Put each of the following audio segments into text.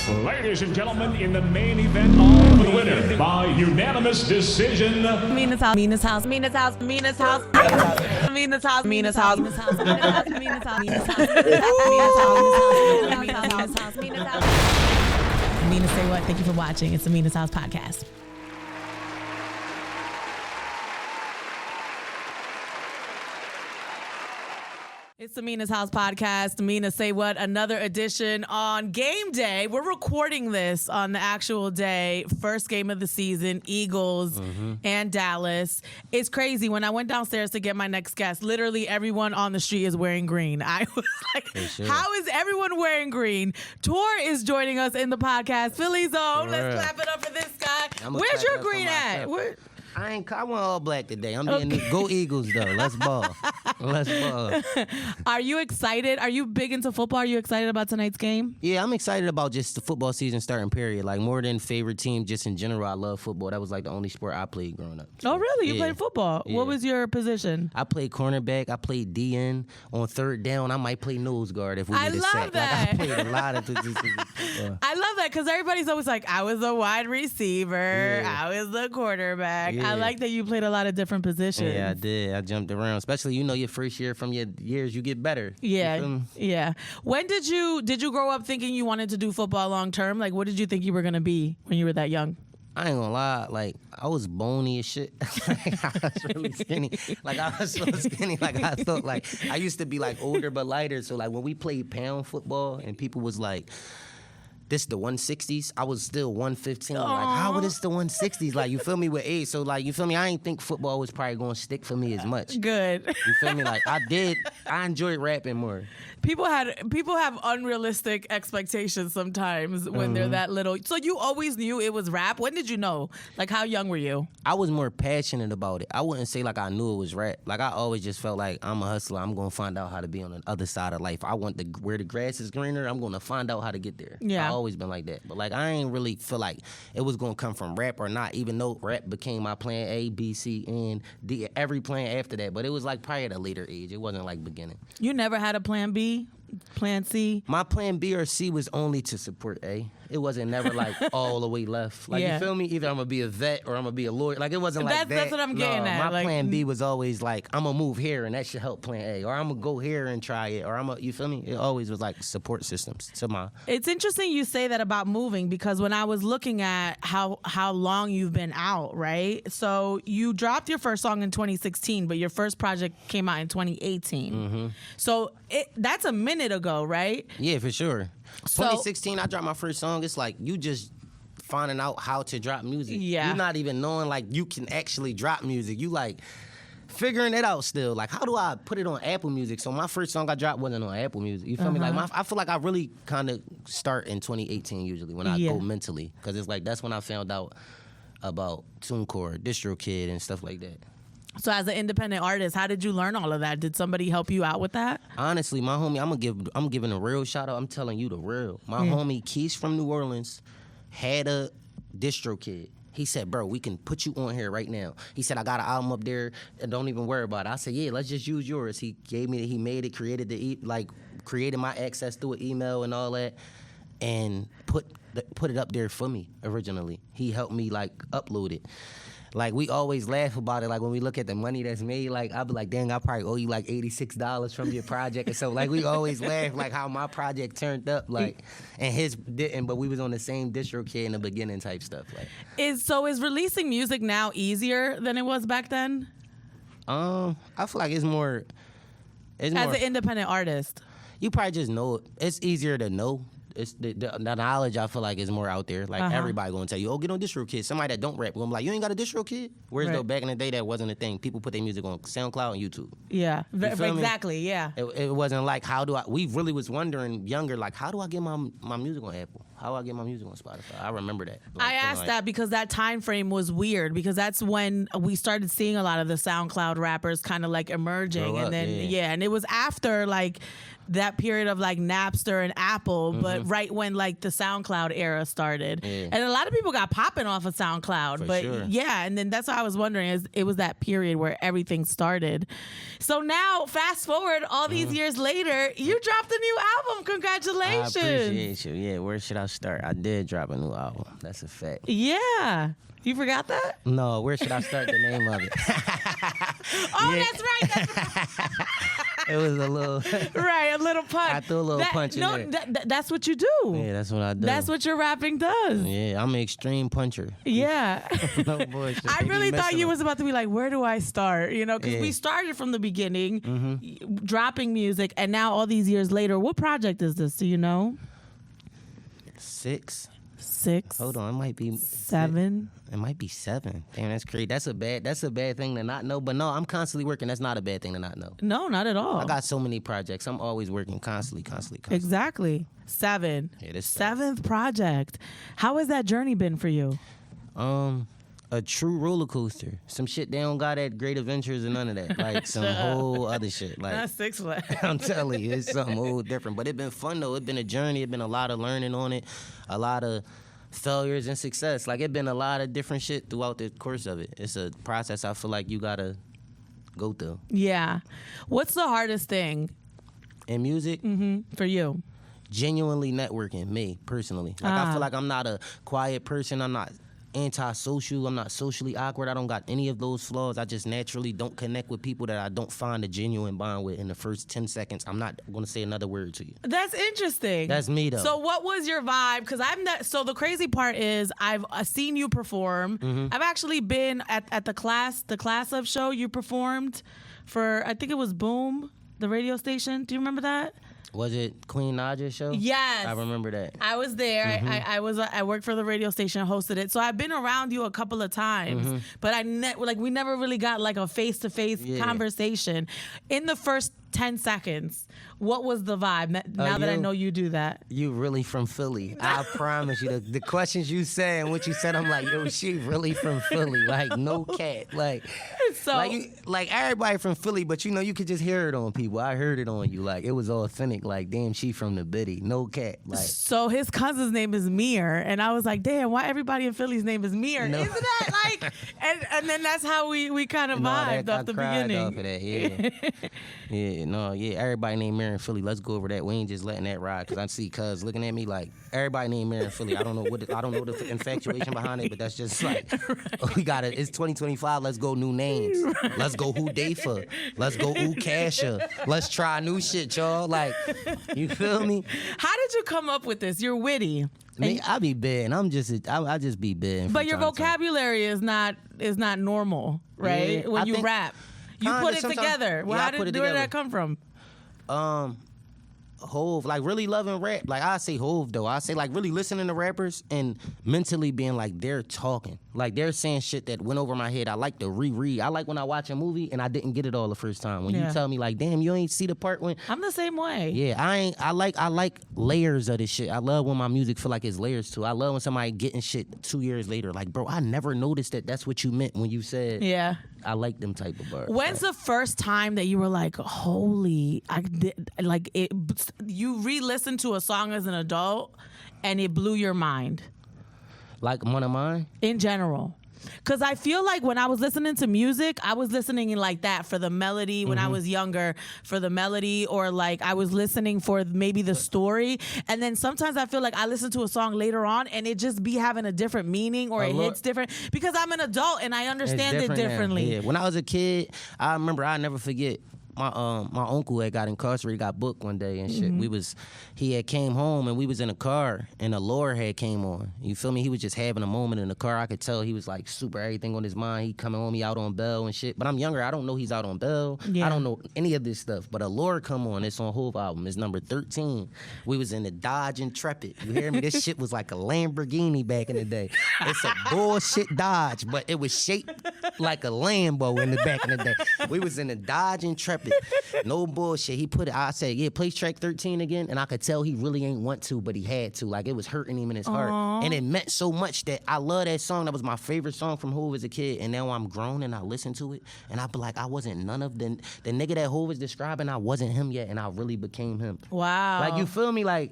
Ladies and gentlemen, in the main event, all the winner by unanimous decision. Mina's house. Mina's house. Mina's house. Mina's house. Mina's house. Mina's house. Mina's house. Mina's house. Mina's house. Mina's house. Mina's house. Mina, say what? Thank you for watching. It's the Mina's House podcast. It's the Mina's House podcast. Mina, say what? Another edition on game day. We're recording this on the actual day. First game of the season, Eagles and Dallas. It's crazy. When I went downstairs to get my next guest, literally everyone on the street is wearing green. I was like, how is everyone wearing green? Toure is joining us in the podcast. Philly Zone. Let's clap it up for this guy. Where's your green at? I want all black today. I'm being go Eagles though. Let's ball. Let's ball. Are you excited? Are you big into football? Are you excited about tonight's game? Yeah, I'm excited about just the football season starting, period. Like, more than favorite team, just in general, I love football. That was like the only sport I played growing up. So, oh, really? You played football? Yeah. What was your position? I played cornerback. I played DN. On third down, I might play nose guard if we need a sack. I love that. Like, I played a lot of positions. I love that because everybody's always like, I was a wide receiver. Yeah. I was the quarterback. Yeah. I like that you played a lot of different positions. Yeah, I did. I jumped around. Especially, your first year, from your years, you get better. Yeah, yeah. When did you grow up thinking you wanted to do football long term? Like, what did you think you were going to be when you were that young? I ain't gonna lie, like, I was bony as shit. I was really skinny. Like, I was so skinny. Like, I thought, like, I used to be, like, older but lighter. So, like, when we played pound football and people was like, this the 160s, I was still 115. Aww. Like, how would this the 160s? Like, you feel me, with age? So, like, you feel me? I ain't think football was probably going to stick for me as much. Good. You feel me? Like, I enjoyed rapping more. People have unrealistic expectations sometimes when they're that little. So you always knew it was rap? When did you know? Like, how young were you? I was more passionate about it. I wouldn't say like I knew it was rap. Like, I always just felt like I'm a hustler. I'm going to find out how to be on the other side of life. I want where the grass is greener, I'm going to find out how to get there. Yeah. I always been like that. But, like, I ain't really feel like it was going to come from rap or not, even though rap became my plan A, B, C, and D, every plan after that. But it was like probably at a later age. It wasn't like beginning. You never had a plan B? Plan C? My plan B or C was only to support A. It wasn't never like all the way left. Like, you feel me? Either I'm going to be a vet or I'm going to be a lawyer. Like, it wasn't like that. That's what I'm getting at. My like, plan B was always like, I'm going to move here and that should help plan A. Or I'm going to go here and try it. Or you feel me? It always was like support systems to my... It's interesting you say that about moving, because when I was looking at how long you've been out, right? So you dropped your first song in 2016, but your first project came out in 2018. Mm-hmm. So that's a minute ago, right? Yeah, for sure. 2016, I dropped my first song. It's like you just finding out how to drop music. Yeah. You're not even knowing, like, you can actually drop music. You, like, figuring it out still. Like, how do I put it on Apple Music? So my first song I dropped wasn't on Apple Music. You feel me? Like, I feel like I really kind of start in 2018 usually when I go mentally. Because it's like, that's when I found out about TuneCore, DistroKid, and stuff like that. So as an independent artist, how did you learn all of that? Did somebody help you out with that? Honestly, my homie, I'm giving a real shout out. I'm telling you the real. My homie Keith from New Orleans had a DistroKid. He said, bro, we can put you on here right now. He said, I got an album up there, and don't even worry about it. I said, yeah, let's just use yours. He made it, created my access through an email and all that, and put it up there for me originally. He helped me, like, upload it. Like, we always laugh about it. Like, when we look at the money that's made, like, I'll be like, dang, I probably owe you like $86 from your project. And so, like, we always laugh, like, how my project turned up, like, and his didn't, but we was on the same DistroKid in the beginning type stuff. Like, is releasing music now easier than it was back then? I feel like it's more. As an independent artist, you probably just know it. It's easier to know. It's the knowledge, I feel like, is more out there. Like, everybody gonna tell you, oh, get on DistroKid. Somebody that don't rap gonna be like, you ain't got a DistroKid? Whereas though back in the day, that wasn't a thing. People put their music on SoundCloud and YouTube. Yeah, exactly. Me? Yeah. It wasn't like, we really was wondering younger, like, how do I get my music on Apple? How do I get my music on Spotify? I remember that. Like, I asked that because that time frame was weird, because that's when we started seeing a lot of the SoundCloud rappers kind of like emerging, and then and it was after, like, that period of like Napster and Apple, but right when like the SoundCloud era started. Yeah. And a lot of people got popping off of SoundCloud. For but sure. yeah, and then that's what I was wondering is it was that period where everything started. So now, fast forward all these years later, you dropped a new album. Congratulations. I appreciate you. Yeah, where should I start? I did drop a new album. That's a fact. Yeah. You forgot that? No, where should I start the name of it? Oh, Yeah. that's right. That's right. It was a little... Right, a little punch. I threw a little punch in there. That's what you do. Yeah, that's what I do. That's what your rapping does. Yeah, I'm an extreme puncher. Yeah. No bullshit. I They be really thought messing you up. was about to be like, where do I start? You know, because Yeah. we started from the beginning, dropping music, and now all these years later, what project is this? Do you know? 6. 6. Hold on, it might be 7. It might be 7. Damn, that's crazy. That's a bad thing to not know. But no, I'm constantly working. That's not a bad thing to not know. No, not at all. I got so many projects. I'm always working constantly. Exactly. 7. Yeah, this 7th project. How has that journey been for you? A true roller coaster. Some shit they don't got at Great Adventures and none of that. Like some whole other shit. Like That's 6 Flags. I'm telling you, it's something whole different. But it's been fun though. It's been a journey. It's been a lot of learning on it. A lot of failures and success. Like it's been a lot of different shit throughout the course of it. It's a process I feel like you gotta go through. Yeah. What's the hardest thing In music, for you? genuinely networking, me personally. Like I feel like I'm not a quiet person. I'm not antisocial. I'm not socially awkward. I don't got any of those flaws. I just naturally don't connect with people that I don't find a genuine bond with in the first 10 seconds. I'm not going to say another word to you. That's interesting. That's me though. So what was your vibe? Because I'm not. So the crazy part is I've seen you perform. I've actually been at the class of show you performed for. I think it was Boom, the radio station. Do you remember that? Was it Queen Naja's show? Yes. I remember that. I was there. I worked for the radio station, hosted it. So I've been around you a couple of times, but we never really got like a face-to-face conversation. In the first 10 seconds, what was the vibe? Now that I know you do that. You really from Philly. I promise you. The questions you said and what you said, I'm like, yo, she really from Philly. Like, no cat. Like, So like everybody from Philly, but you know, you could just hear it on people. I heard it on you. Like, it was authentic. Like, damn, she from the Biddy. No cat. Like, So his cousin's name is Mir, and I was like, damn, why everybody in Philly's name is Mir? No. Isn't that like? And then that's how we kind of vibed off the beginning. Off of that, yeah. Everybody named Mary in Philly. Let's go over that. We ain't just letting that ride because I see cuz looking at me like everybody named Mary in Philly. I don't know the infatuation behind it, but that's just like we got it. It's 2025. Let's go new names. Let's go who Dafa. Let's go who Kasha. Let's try new shit, y'all. Like, you feel me? How did you come up with this? You're witty. Me, I be bad. I just be bad. But your vocabulary is not normal, right? Yeah, when I you think- rap, you Kinda, put it sometimes- together. Well, yeah, I where put it did together. that come from? Hove, like really loving rap. Like I say Hove though. I say like really listening to rappers and mentally being like they're talking. Like they're saying shit that went over my head. I like to reread. I like when I watch a movie and I didn't get it all the first time. When you tell me like, damn, you ain't see the part when I'm the same way. yeah, I like layers of this shit. I love when my music feel like it's layers too. I love when somebody getting shit 2 years later. Like, bro, I never noticed that that's what you meant when you said Yeah. I like them type of bars. When's the first time that you were like, holy, you re-listened to a song as an adult and it blew your mind Like one of mine? in general? Because I feel like when I was listening to music, I was listening like that for the melody when I was younger, for the melody, or like I was listening for maybe the story. And then sometimes I feel like I listen to a song later on and it just be having a different meaning or it hits different because I'm an adult and I understand it different now. differently. Yeah. When I was a kid, I remember I'll never forget. My uncle had got incarcerated, got booked one day and shit. He had came home and we was in a car and a lure had came on. You feel me? He was just having a moment in the car. I could tell he was like super everything on his mind. He coming on me out on bail and shit. But I'm younger. I don't know he's out on bail. Yeah. I don't know any of this stuff. But a lure come on. It's on Hove album. It's number 13. We was in the Dodge Intrepid. You hear me? This shit was like a Lamborghini back in the day. It's a bullshit Dodge, but it was shaped like a Lambo in the back of the day. We was in a Dodge Intrepid. No bullshit. He put it, I said, yeah, play track 13 again. And I could tell he really ain't want to, but he had to. Like, it was hurting him in his heart. And it meant so much that I love that song. That was my favorite song from Hov as a kid. And now I'm grown and I listen to it. And I be like, I wasn't none of the nigga that Hov was describing, I wasn't him yet. And I really became him. Wow. Like, you feel me? Like,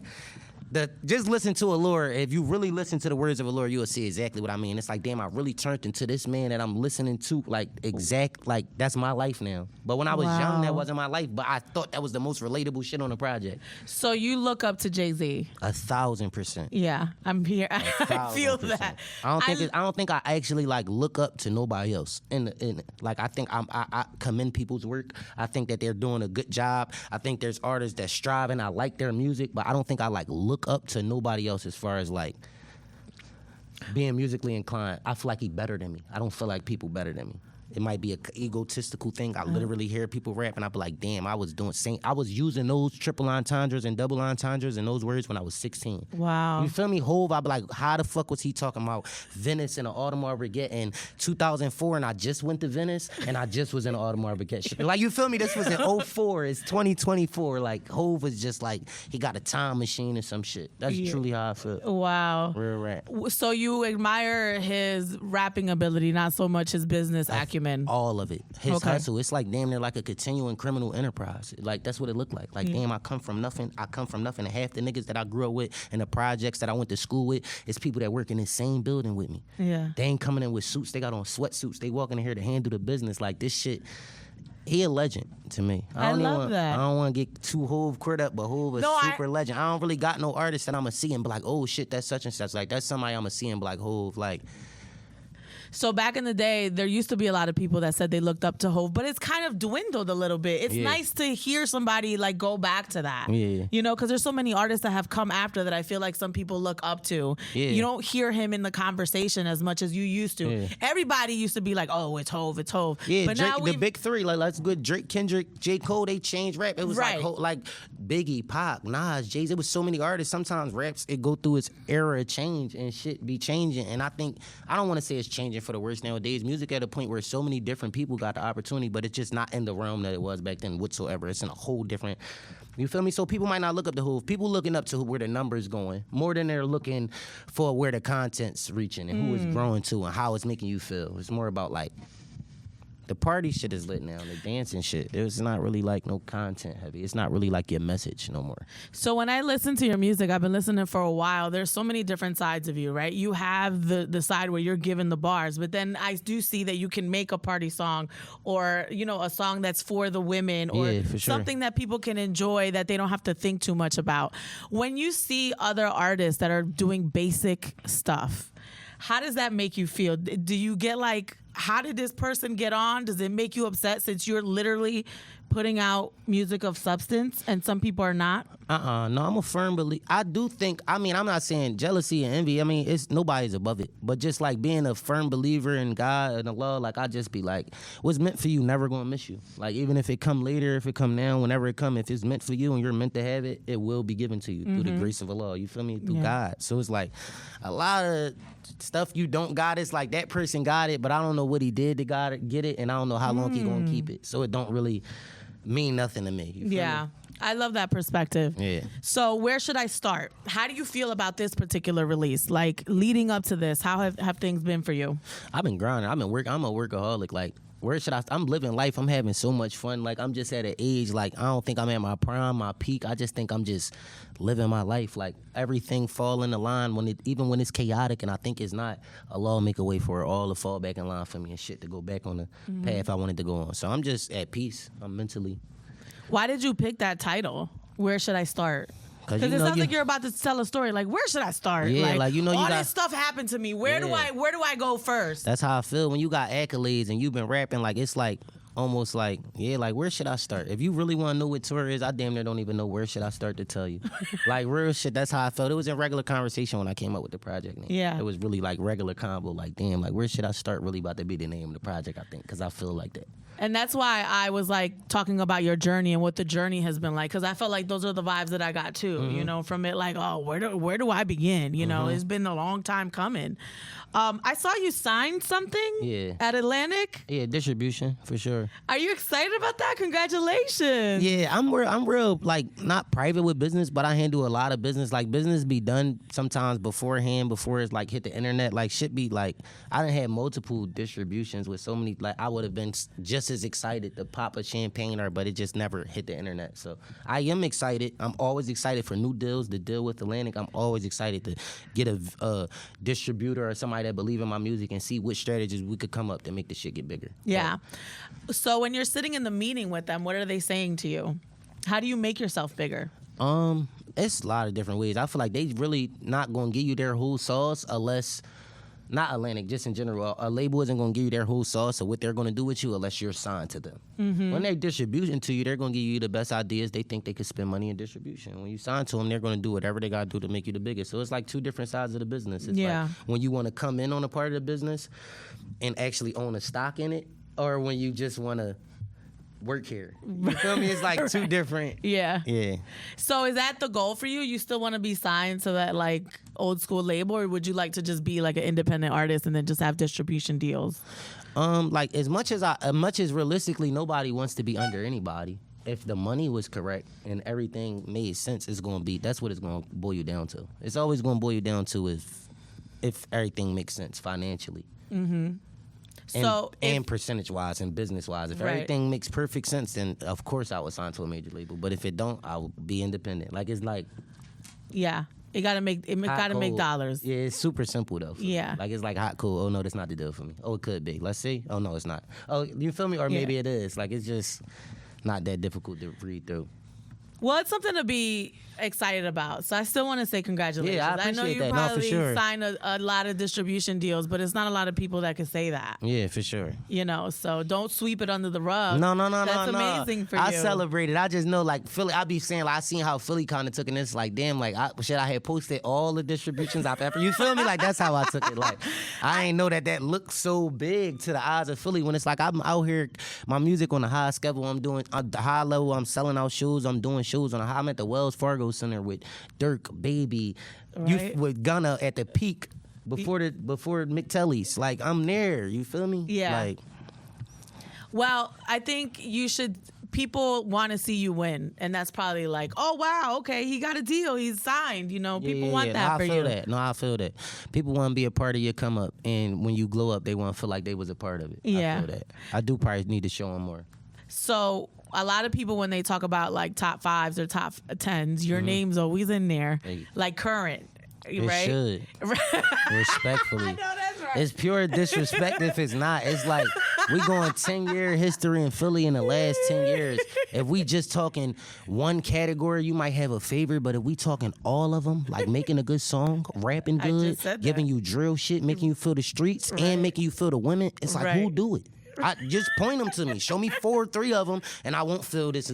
just listen to Allure. If you really listen to the words of Allure, you'll see exactly what I mean. It's like, damn, I really turned into this man that I'm listening to. Like, that's my life now. But when I was young, that wasn't my life. But I thought that was the most relatable shit on the project. So you look up to Jay-Z? 1,000%. Yeah, I'm here. I feel that. I don't think I actually like look up to nobody else. Like, I think I commend people's work. I think that they're doing a good job. I think there's artists that strive and I like their music, but I don't think I like look up to nobody else as far as like being musically inclined. I feel like he better than me. I don't feel like people better than me. It might be an egotistical thing. I literally hear people rap and I be like, damn, I was using those triple entendres and double entendres and those words when I was 16. Wow. You feel me? Hov, I be like, how the fuck was he talking about Venice and the Audemars Piguet in 2004 and I just went to Venice and I just was in the Audemars Piguet. Like, you feel me? This was in 04. It's 2024. Like, Hov was just like, he got a time machine or some shit. That's truly how I feel. Wow. Real rap. So you admire his rapping ability, not so much his business acumen. All of it. His hustle. It's like damn near like a continuing criminal enterprise. Like, that's what it looked like. Like, damn, I come from nothing. And half the niggas that I grew up with and the projects that I went to school with is people that work in the same building with me. Yeah. They ain't coming in with suits. They got on sweatsuits. They walking in here to handle the business. Like, this shit. He a legend to me. I love that. I don't want to get too Hov caught up, but Hov is super legend. I don't really got no artist that I'm going to see and be like, oh shit, that's such and such. Like, that's somebody I'm going to see and be like, Hov, like. So back in the day, there used to be a lot of people that said they looked up to Hov, but it's kind of dwindled a little bit. It's nice to hear somebody like go back to that. Yeah. You know, because there's so many artists that have come after that I feel like some people look up to. Yeah. You don't hear him in the conversation as much as you used to. Yeah. Everybody used to be like, oh, it's Hov, it's Hov. Yeah, but Drake, now the big three, like, that's good. Drake, Kendrick, J. Cole, they changed rap. It was like Biggie, Pac, Nas, Jay-Z. There was so many artists. Sometimes raps, it go through its era of change and shit be changing. And I don't want to say it's changing for the worse nowadays. Music at a point where so many different people got the opportunity, but it's just not in the realm that it was back then whatsoever. It's in a whole different, you feel me? So people might not look up to Hov. People looking up to where the numbers going more than they're looking for where the content's reaching and who it's growing to and how it's making you feel. It's more about like, the party shit is lit now, the dancing shit. It's not really like no content heavy. It's not really like your message no more. So when I listen to your music, I've been listening for a while. There's so many different sides of you, right? You have the side where you're giving the bars, but then I do see that you can make a party song or, you know, a song that's for the women or something that people can enjoy that they don't have to think too much about. When you see other artists that are doing basic stuff, how does that make you feel? Do you get like, how did this person get on? Does it make you upset since you're literally putting out music of substance and some people are not? No, I'm a firm believer. I do think, I'm not saying jealousy and envy. It's nobody's above it. But just like being a firm believer in God and Allah, like I just be like, what's meant for you never gonna miss you. Like even if it come later, if it come now, whenever it come, if it's meant for you and you're meant to have it, it will be given to you through the grace of Allah. You feel me? Through God. So it's like a lot of stuff you don't got. It's like that person got it, but I don't know what he did to get it, and I don't know how long he gonna keep it. So it don't really mean nothing to me. You feel me? I love that perspective. Yeah. So where should I start? How do you feel about this particular release? Like leading up to this, how have things been for you? I've been grinding. I'm a workaholic. Like, where should I'm living life. I'm having so much fun. Like, I'm just at an age, like, I don't think I'm at my prime, my peak. I just think I'm just living my life. Like, everything fall in the line even when it's chaotic, and I think it's not, Allah will make a way for it all to fall back in line for me and shit to go back on the path I wanted to go on. So I'm just at peace. I'm mentally. Why did you pick that title? Where should I start? Because it sounds like you're about to tell a story. Like, where should I start? Yeah, all this stuff happened to me. Where do I go first? That's how I feel when you got accolades and you've been rapping. Like, it's like almost like, yeah, like where should I start? If you really want to know what tour is, I damn near don't even know where should I start to tell you. Like real shit, that's how I felt. It was in regular conversation when I came up with the project name. Yeah. It was really like regular convo, like damn, like where should I start really about to be the name of the project, I think, because I feel like that. And that's why I was like talking about your journey and what the journey has been like, because I felt like those are the vibes that I got too, you know, from it. Like, oh, where do I begin? You know, it's been a long time coming. I saw you sign something at Atlantic. Yeah, distribution for sure. Are you excited about that? Congratulations. Yeah, I'm real like not private with business, but I handle a lot of business. Like business be done sometimes beforehand, before it's like hit the internet. Like shit be like, I done had multiple distributions with so many. Like I would have been just as excited to pop a champagne, but it just never hit the internet. So I am excited. I'm always excited for new deals to deal with Atlantic. I'm always excited to get a distributor or somebody that believe in my music and see which strategies we could come up to make the shit get bigger. Yeah. So when you're sitting in the meeting with them, what are they saying to you? How do you make yourself bigger? It's a lot of different ways. I feel like they really not gonna give you their whole sauce unless, not Atlantic, just in general, a label isn't gonna give you their whole sauce or what they're gonna do with you unless you're signed to them. When they're distribution to you, they're gonna give you the best ideas. They think they could spend money in distribution. When you sign to them, they're gonna do whatever they gotta do to make you the biggest. So it's like two different sides of the business. It's like when you wanna come in on a part of the business and actually own a stock in it, or when you just wanna work here. You feel me? It's like two different. Yeah. Yeah. So is that the goal for you? You still want to be signed to that like old school label, or would you like to just be like an independent artist and then just have distribution deals? Like as much as realistically notobody wants to be under anybody. If the money was correct and everything made sense, that's what it's gonna boil you down to. It's always gonna boil you down to if everything makes sense financially. And percentage wise and business wise. If everything makes perfect sense, then of course I would sign to a major label. But if it don't, I will be independent. Like it's like, yeah, it gotta make dollars. Yeah, it's super simple though. Yeah, like it's like hot cool. Oh no, that's not the deal for me. Oh, it could be. Let's see. Oh no, it's not. Oh, you feel me? Or maybe it is. Like it's just not that difficult to read through. Well, it's something to be excited about. So I still want to say congratulations. Yeah, I appreciate know you that. probably No, for sure. signed a lot of distribution deals, but it's not a lot of people that can say that. Yeah, for sure. You know, so don't sweep it under the rug. No. That's amazing for you. I celebrated. I just know, like, Philly, I be saying, like, I seen how Philly kind of took it, and it's like, damn, like, I had posted all the distributions I've ever, you feel me? Like, that's how I took it. Like, I ain't know that looked so big to the eyes of Philly when it's like, I'm out here, my music on the high schedule, I'm doing, at the high level, I'm selling out shows, I'm doing shows on the high, I'm at the Wells Fargo Center with Dirk, Baby, with Gunna at the peak before McTelly's. Like, I'm there. You feel me? Yeah. Like, well, I think people want to see you win, and that's probably like, oh wow, okay, he got a deal, he's signed. You know, people want that for you. I feel that. People want to be a part of your come up, and when you glow up, they want to feel like they was a part of it. Yeah. I feel that. I do probably need to show them more. So a lot of people, when they talk about like top 5s or top 10s, your name's always in there, like current, right? It should. Respectfully. I know that's right. It's pure disrespect if it's not. It's like we going 10-year history in Philly in the last 10 years. If we just talking one category, you might have a favorite, but if we talking all of them, like making a good song, rapping good, giving you drill shit, making you feel the streets, and making you feel the women, it's like, who do it? I just point them to me. Show me 4 or 3 of them, and I won't feel this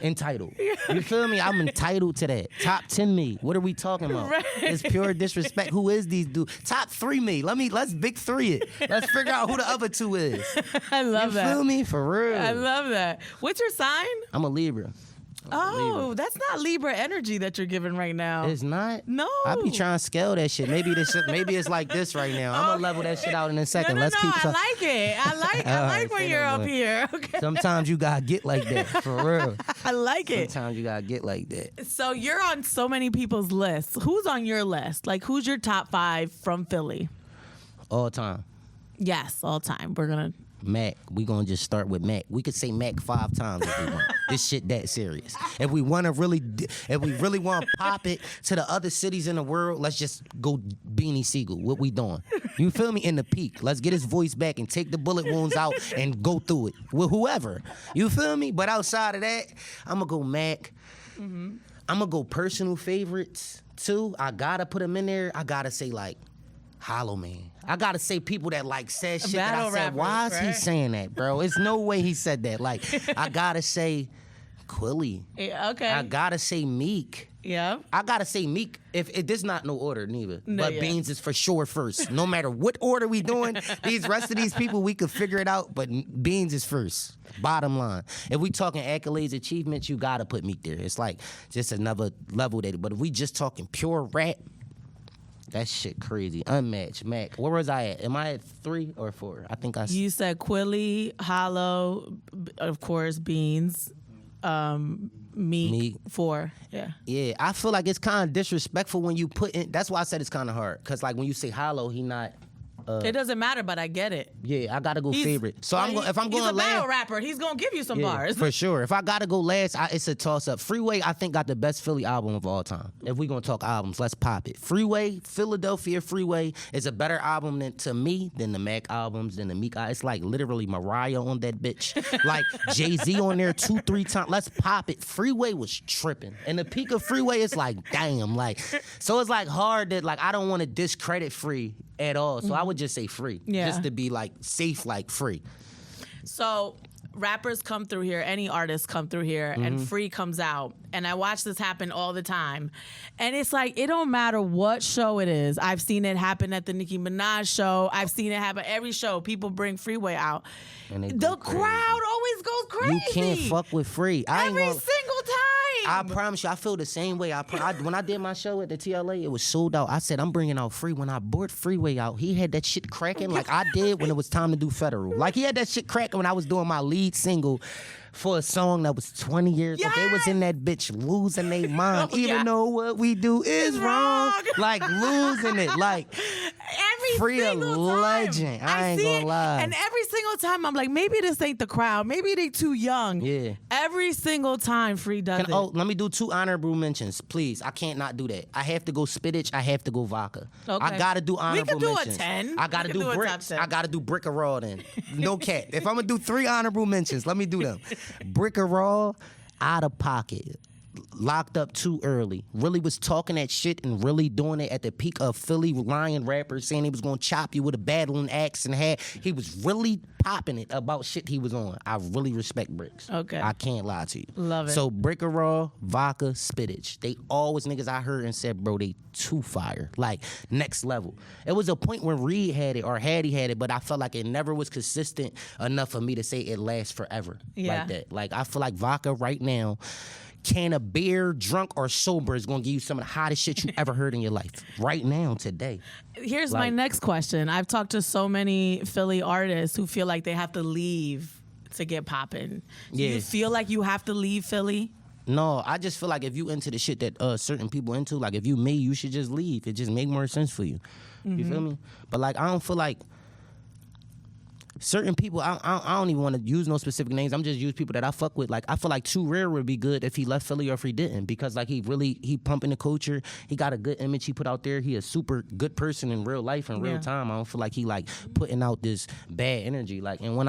entitled. You feel me? I'm entitled to that. Top 10 me. What are we talking about? Right. It's pure disrespect. Who is these dudes? Top 3 me. Let's big 3 it. Let's figure out who the other 2 is. I love that. You feel me? For real. I love that. What's your sign? I'm a Libra. Oh, that's not Libra energy that you're giving right now. It's not? No. I be trying to scale that shit. Maybe it's like this right now. I'm gonna level that shit out in a second. No, Let's keep I like it. I like when you're up here. Okay. Sometimes you gotta get like that, for real. I like it. Sometimes you gotta get like that. So you're on so many people's lists. Who's on your list? Like, who's your top 5 from Philly? All time. Yes, all time. We're gonna Mac. We gonna just start with Mac. We could say Mac 5 times if we want. This shit that serious. If we really want to pop it to the other cities in the world, let's just go Beanie Siegel. What we doing? You feel me? In the peak. Let's get his voice back and take the bullet wounds out and go through it with whoever. You feel me? But outside of that, I'm gonna go Mac. I'm gonna go personal favorites too. I gotta put them in there. I gotta say like Hollow Man. I gotta say people that like said shit that I Battle said, rappers, why is he right? saying that, bro? It's no way he said that. Like, I gotta say Quilly. Yeah, okay. I gotta say Meek. Yeah. I gotta say Meek. If this not no order neither, No, but yeah. Beans is for sure first. No matter what order we doing, these rest of these people we could figure it out. But Beans is first. Bottom line. If we talking accolades, achievements, you gotta put Meek there. It's like just another level that. But if we just talking pure rap, that shit crazy. Unmatched. Mac. Where was I at? Am I at 3 or 4? I think I. You said Quilly, Hollow, of course, Beans, Meek, 4. Yeah. Yeah, I feel like it's kind of disrespectful when you put in. That's why I said it's kind of hard. Cause like when you say Hollow, he not. It doesn't matter, but I get it. Yeah, I gotta go He's- favorite. So if I'm he's going a battle last, rapper. He's gonna give you some bars. for sure. If I gotta go last, it's a toss up. Freeway, I think got the best Philly album of all time. If we gonna talk albums, let's pop it. Freeway, Philadelphia Freeway is a better album to me than the Mac albums, than the Meek. It's like literally Mariah on that bitch, like Jay-Z on there 2-3 times. Let's pop it. Freeway was tripping, and the peak of Freeway is like damn, like so it's like hard that like I don't want to discredit Free at all, so I would just say Free. Yeah. Just to be like safe, like Free. So rappers come through here, any artists come through here, and Free comes out. And I watch this happen all the time. And it's like, it don't matter what show it is. I've seen it happen at the Nicki Minaj show. I've seen it happen every show. People bring Freeway out. And they The go crazy. crowd always goes crazy. You can't fuck with Free. Every single I time. promise you, I feel the same way. When I did my show at the TLA, it was sold out. I said, I'm bringing out Free. When I brought Freeway out, he had that shit cracking like I did when it was time to do Federal. Like, he had that shit cracking when I was doing my lead single for a song that was 20 years old. They was in that bitch losing their mind. Oh, Even yeah. though what we do is wrong. Like, losing it. Like, Every Free a single time. legend. I ain't see gonna it, lie. And every single time, I'm like, maybe this ain't the crowd. Maybe they too young. Yeah. Every single time Free does it. Let me do 2 honorable mentions, please. I can't not do that. I have to go Spinach. I have to go Vodka. Okay. I gotta do honorable We could do a mentions. 10. I gotta We could do do a top bricks. 10. I gotta do Brick or Raw then. No cat. If I'm gonna do 3 honorable mentions, let me do them. Brick or Raw, Out of Pocket. Locked up too early. Really was talking that shit and really doing it at the peak of Philly lying rappers saying he was gonna chop you with a battling axe and he was really popping it about shit he was on. I really respect Bricks. Okay. I can't lie to you. Love it. So Brick or Raw, Vodka, Spinach. They always niggas I heard and said, bro, they too fire. Like next level. It was a point when Reed had it or Hattie had it, but I felt like it never was consistent enough for me to say it lasts forever. Yeah. Like that. Like I feel like Vodka right now, can of beer, drunk or sober, is gonna give you some of the hottest shit you ever heard in your life. Right now, today. Here's my Like- next question. I've talked to so many Philly artists who feel like they have to leave to get popping. Do Yeah. you feel like you have to leave Philly? No, I just feel like if you into the shit that certain people into, like if you me, you should just leave. It just make more sense for you. You feel me? But like I don't feel like certain people, I don't even want to use no specific names. I'm just use people that I fuck with. Like I feel like Too Rare would be good if he left Philly or if he didn't, because like he pumping the culture. He got a good image he put out there. He a super good person in real life in real Yeah. time. I don't feel like he like putting out this bad energy. Like, and when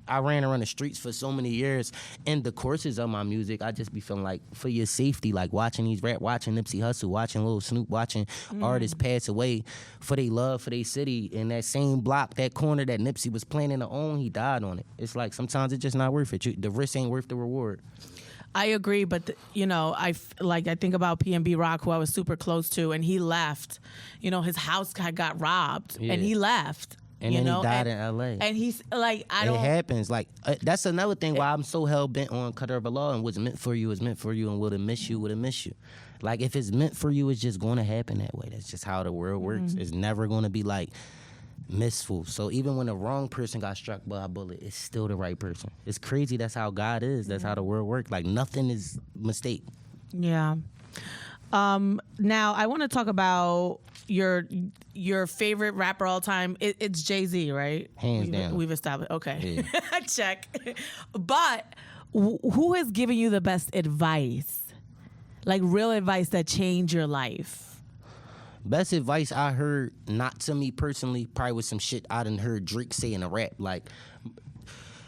I ran around the streets for so many years in the courses of my music, I just be feeling like for your safety, like watching watching Nipsey Hussle, watching Lil Snoop, watching artists pass away for their love for their city. In that same block, that corner that Nipsey was planning to own, he died on it. It's like sometimes it's just not worth it. The risk ain't worth the reward. I agree, but I think about P&B Rock, who I was super close to, and he left. His house got robbed, Yeah. and he left. And then he died in L.A. And he's like, I It don't. happens. Like that's another thing why I'm so hell bent on Qadar Bilal, and what's meant for you is meant for you, and what'll miss you would have missed you. Like if it's meant for you, it's just going to happen that way. That's just how the world works. It's never going to be like missful. So even when the wrong person got struck by a bullet, it's still the right person. It's crazy. That's how God is. That's how the world works. Like nothing is mistake. Yeah. Now I want to talk about your favorite rapper all time. It's Jay-Z, right? Hands down. We've established. Okay. Check. But who has given you the best advice? Like real advice that changed your life? Best advice I heard, not to me personally, probably was some shit I done heard Drake say in a rap. Like,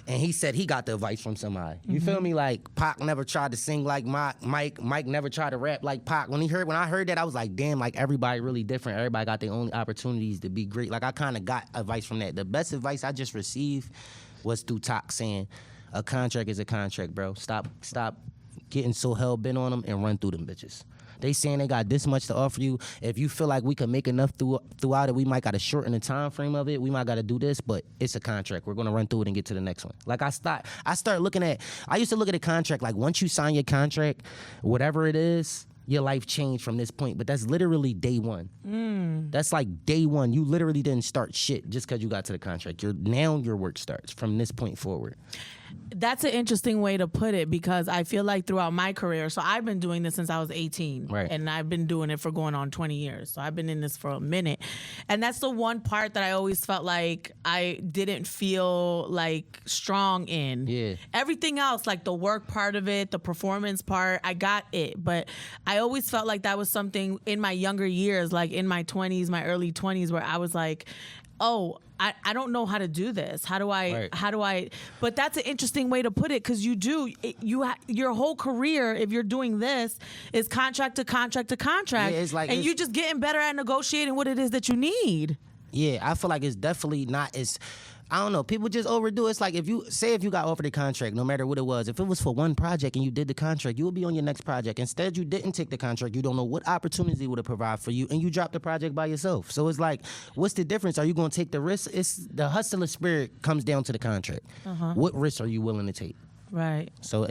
And he said he got the advice from somebody. You feel me? Like Pac never tried to sing like Mike. Mike never tried to rap like Pac. When I heard that, I was like, damn, like everybody really different. Everybody got their own opportunities to be great. Like I kind of got advice from that. The best advice I just received was through Pac saying, a contract is a contract, bro. Stop getting so hell bent on them and run through them bitches. They saying they got this much to offer you. If you feel like we can make enough throughout it, we might got to shorten the time frame of it. We might got to do this, but it's a contract. We're gonna run through it and get to the next one. Like I used to look at a contract like once you sign your contract, whatever it is, your life changed from this point. But that's literally day one. That's like day one. You literally didn't start shit just because you got to the contract. Now your work starts from this point forward. That's an interesting way to put it because I feel like throughout my career, so I've been doing this since I was 18. Right. And I've been doing it for going on 20 years. So I've been in this for a minute. And that's the one part that I always felt like I didn't feel like strong in. Yeah. Everything else, like the work part of it, the performance part, I got it. But I always felt like that was something in my younger years, like in my 20s, my early 20s, where I was like, oh, I don't know how to do this. How do I, but that's an interesting way to put it because your whole career, if you're doing this, is contract to contract to contract. Yeah, it's like, and you're just getting better at negotiating what it is that you need. Yeah, I feel like it's definitely not as, I don't know, people just overdo it. It's like if you got offered a contract, no matter what it was, if it was for one project and you did the contract, you would be on your next project. Instead, you didn't take the contract. You don't know what opportunity would have provided for you, and you dropped the project by yourself. So it's like, what's the difference? Are you going to take the risk? It's the hustler spirit comes down to the contract. What risk are you willing to take? Right. So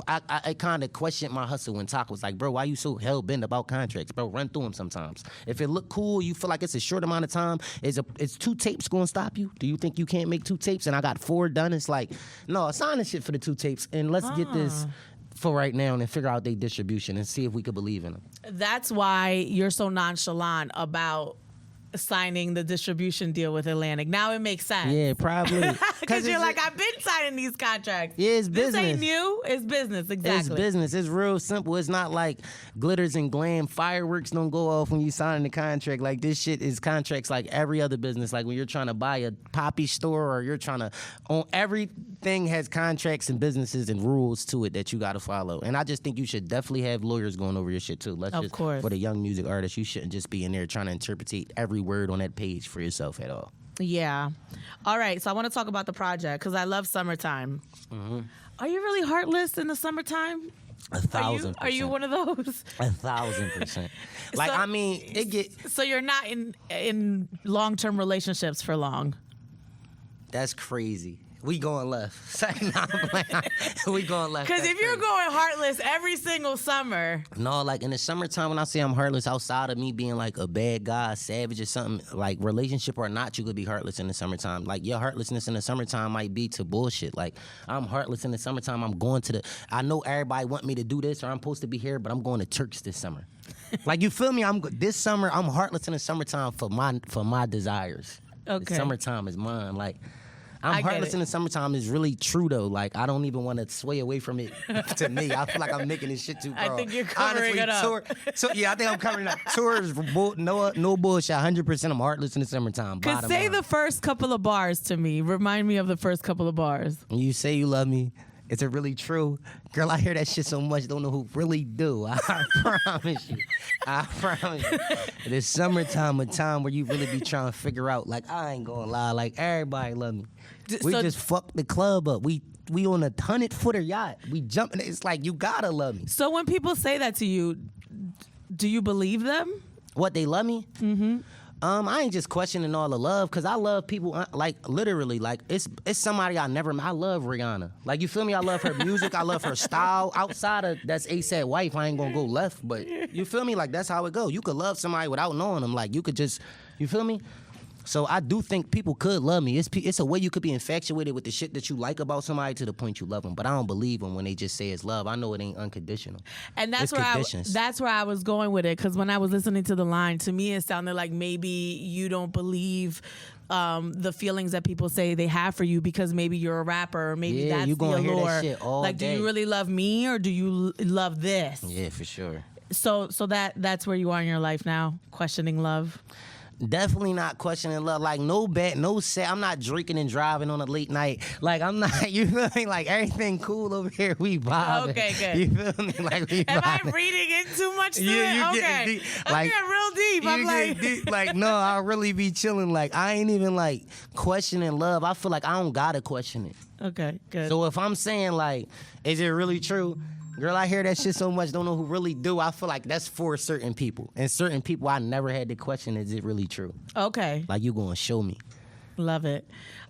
I kind of questioned my hustle when Taco was like, bro, why you so hell-bent about contracts? Bro, run through them sometimes. If it look cool, you feel like it's a short amount of time, is 2 tapes going to stop you? Do you think you can't make 2 tapes and I got 4 done? It's like, no, sign the shit for the 2 tapes and let's get this for right now and figure out their distribution and see if we could believe in them. That's why you're so nonchalant about signing the distribution deal with Atlantic. Now it makes sense. Yeah, probably. Because you're like, I've been signing these contracts. Yeah, it's business. This ain't new. It's business, exactly. It's business. It's real simple. It's not like glitters and glam. Fireworks don't go off when you sign the contract. Like, this shit is contracts like every other business. Like, when you're trying to buy a poppy store or you're trying to own, everything has contracts and businesses and rules to it that you got to follow. And I just think you should definitely have lawyers going over your shit, too. Of course. For the young music artists, you shouldn't just be in there trying to interpretate every word on that page for yourself at all. Yeah. All right. So I want to talk about the project because I love summertime. Are you really heartless in the summertime? 1,000%. Are you one of those? 1,000%. Like, So- I mean, it get. So you're not in long-term relationships for long. That's crazy. We going left. Nah, I'm playing. We going left. Because That's if you're crazy. going heartless every single summer, No, like in the summertime when I say I'm heartless, outside of me being like a bad guy, savage or something, like relationship or not, you could be heartless in the summertime. Like your heartlessness in the summertime might be to bullshit. Like I'm heartless in the summertime. I'm going to I know everybody want me to do this or I'm supposed to be here, but I'm going to Turks this summer. Like you feel me? This summer I'm heartless in the summertime for my desires. Okay. The summertime is mine. Like I I'm get heartless it. in the summertime is really true though. Like I don't even want to sway away from it. To me, I feel like I'm making this shit too broad. I think you're covering it up. Yeah, I think I'm covering it up. Tour is no bullshit. 100%. I'm heartless in the summertime. because Bottom say line. the first couple of bars to me. Remind me of the first couple of bars. When you say you love me, is it really true? Girl, I hear that shit so much, don't know who really do. I promise you. I promise you. This summertime, a time where you really be trying to figure out, like, I ain't gonna lie, like, everybody love me. We so- just fucked the club up. We on a 100-footer yacht. We jumping. It's like, you gotta love me. So when people say that to you, do you believe them? What, they love me? Mm-hmm. I ain't just questioning all the love, because I love people, like, literally, like, it's somebody I never met. I love Rihanna. Like, you feel me? I love her music. I love her style. Outside of that's ASAP wife, I ain't gonna go left, but you feel me? Like, that's how it go. You could love somebody without knowing them. Like, you could just, you feel me? So I do think people could love me. It's a way you could be infatuated with the shit that you like about somebody to the point you love them. But I don't believe them when they just say it's love. I know it ain't unconditional. And that's where I was going with it, because when I was listening to the line, to me it sounded like maybe you don't believe the feelings that people say they have for you because maybe you're a rapper, or maybe Yeah, that's you the gonna allure. hear that shit all like, day. do you really love me or do you love this? Yeah, for sure. So that's where you are in your life now, questioning love. Definitely not questioning love. Like, no bet, no set. I'm not drinking and driving on a late night. Like, I'm not, you feel me? Like, everything cool over here. We vibing. Okay, good. You feel me? Like, we Am I vibing. reading in too much to Yeah, it? you Okay. getting deep. I'm Like, getting real deep. I'm You like, get deep. Like, no, I really be chilling. Like, I ain't even, like, questioning love. I feel like I don't gotta question it. okay, good. So if I'm saying, like, is it really true? Girl, I hear that shit so much, don't know who really do. I feel like that's for certain people. And certain people, I never had to question, is it really true? Okay. Like, you gonna show me. Love it.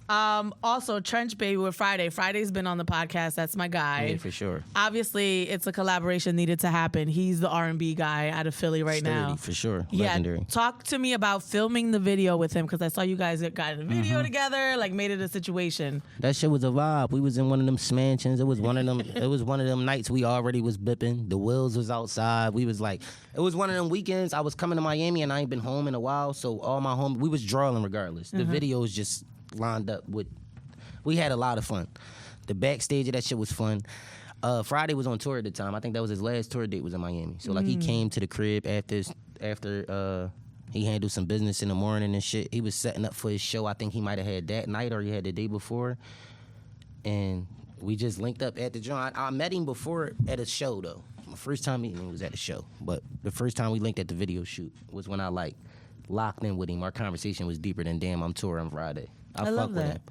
Also, Trench Baby with Friday. Friday's been on the podcast. That's my guy. Yeah, for sure. Obviously, it's a collaboration needed to happen. He's the R&B guy out of Philly right Sturdy, now. for sure. Yeah, Legendary. talk to me about filming the video with him because I saw you guys got in a video together, like made it a situation. That shit was a vibe. We was in one of them mansions. It was one of them. It was one of them nights we already was bipping. The wheels was outside. We was like, it was one of them weekends. I was coming to Miami and I ain't been home in a while. So all my home, we was drawing regardless. The videos just lined up with. We had a lot of fun. The backstage of that shit was fun. Friday was on tour at the time. I think that was his last tour date was in Miami. So like he came to the crib after he handled some business in the morning and shit. He was setting up for his show. I think he might have had that night or he had the day before. And we just linked up at the joint. I met him before at a show though. My first time meeting him was at the show. But the first time we linked at the video shoot was when I like locked in with him. Our conversation was deeper than damn I'm touring Friday. I love with that. him.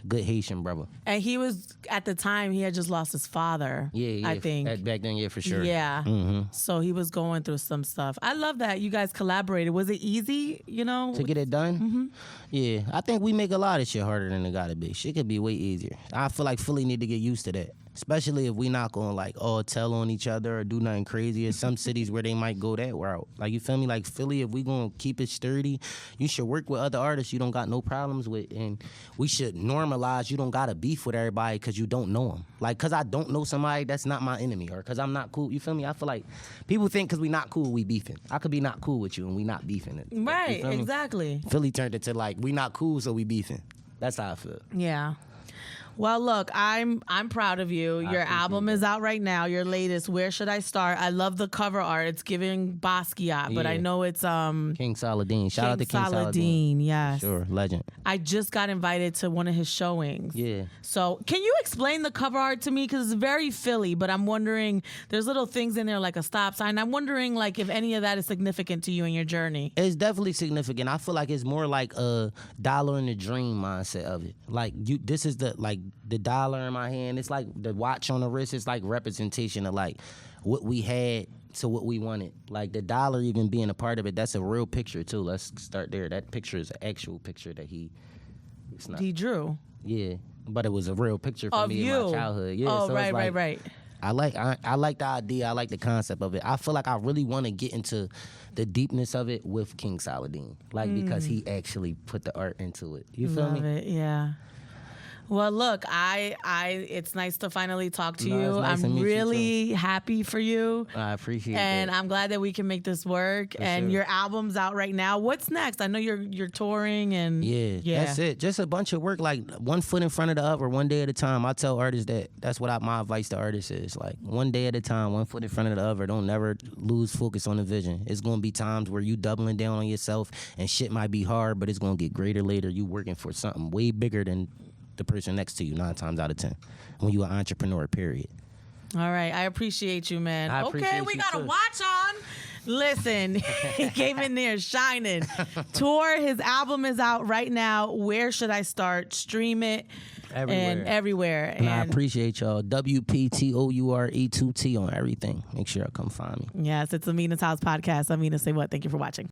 Good Haitian brother. And he was, at the time, he had just lost his father. Yeah. I think. Back then, yeah, for sure. Yeah. So he was going through some stuff. I love that you guys collaborated. Was it easy, you know? To get it done? Yeah. I think we make a lot of shit harder than it gotta be. Shit could be way easier. I feel like Philly need to get used to that. Especially if we not gonna like all tell on each other or do nothing crazy. There's some cities where they might go that route. Like, you feel me? Like Philly, if we gonna keep it sturdy, you should work with other artists you don't got no problems with, and we should normalize you don't gotta beef with everybody because you don't know them. Like, cause I don't know somebody, that's not my enemy, or cause I'm not cool. You feel me? I feel like people think cause we not cool, we beefing. I could be not cool with you and we not beefing. Right, You feel me? exactly. Philly turned it to like we not cool, so we beefing. That's how I feel. Yeah. Well, look, I'm proud of you. Your album is out right now. Your latest, Where Should I Start? I love the cover art. It's giving Basquiat, but I know it's King Saladin. Shout out to King Saladin. Saladin. Yes. Sure, legend. I just got invited to one of his showings. Yeah. So can you explain the cover art to me? Because it's very Philly, but I'm wondering, there's little things in there like a stop sign. I'm wondering like if any of that is significant to you in your journey. It's definitely significant. I feel like it's more like a dollar in the dream mindset of it. Like this is the dollar in my hand. It's like the watch on the wrist. It's like representation of like what we had to what we wanted. Like the dollar even being a part of it. That's a real picture too. Let's start there. That picture is an actual picture that he drew. Yeah, but it was a real picture for Of me you. in my childhood. Yeah. Oh, so it's like, right. I like the idea. I like the concept of it. I feel like I really want to get into the deepness of it with King Saladin, like because he actually put the art into it. You feel Love me? it, yeah. Well, look, it's nice to finally talk to No, you. it's nice to I'm meet you, really happy for you. I appreciate And that. I'm glad that we can make this work. And sure. your album's out right now. What's next? I know you're touring and Yeah, that's it. Just a bunch of work, like one foot in front of the other, one day at a time. I tell artists that. That's what my advice to artists is. Like, one day at a time, one foot in front of the other. Don't never lose focus on the vision. It's going to be times where you doubling down on yourself and shit might be hard, but it's going to get greater later. You working for something way bigger than the person next to you 9 times out of 10 when you an entrepreneur, period. All right. I appreciate you, man. I Okay, appreciate we you got a too. watch on. Listen, he came in there shining. Tour, his album is out right now. Where should I start? Stream it. Everywhere. And everywhere. And I appreciate y'all. WPTOURE2T on everything. Make sure y'all come find me. Yes, it's the Mina's House podcast. I'm Mina Say What. Thank you for watching.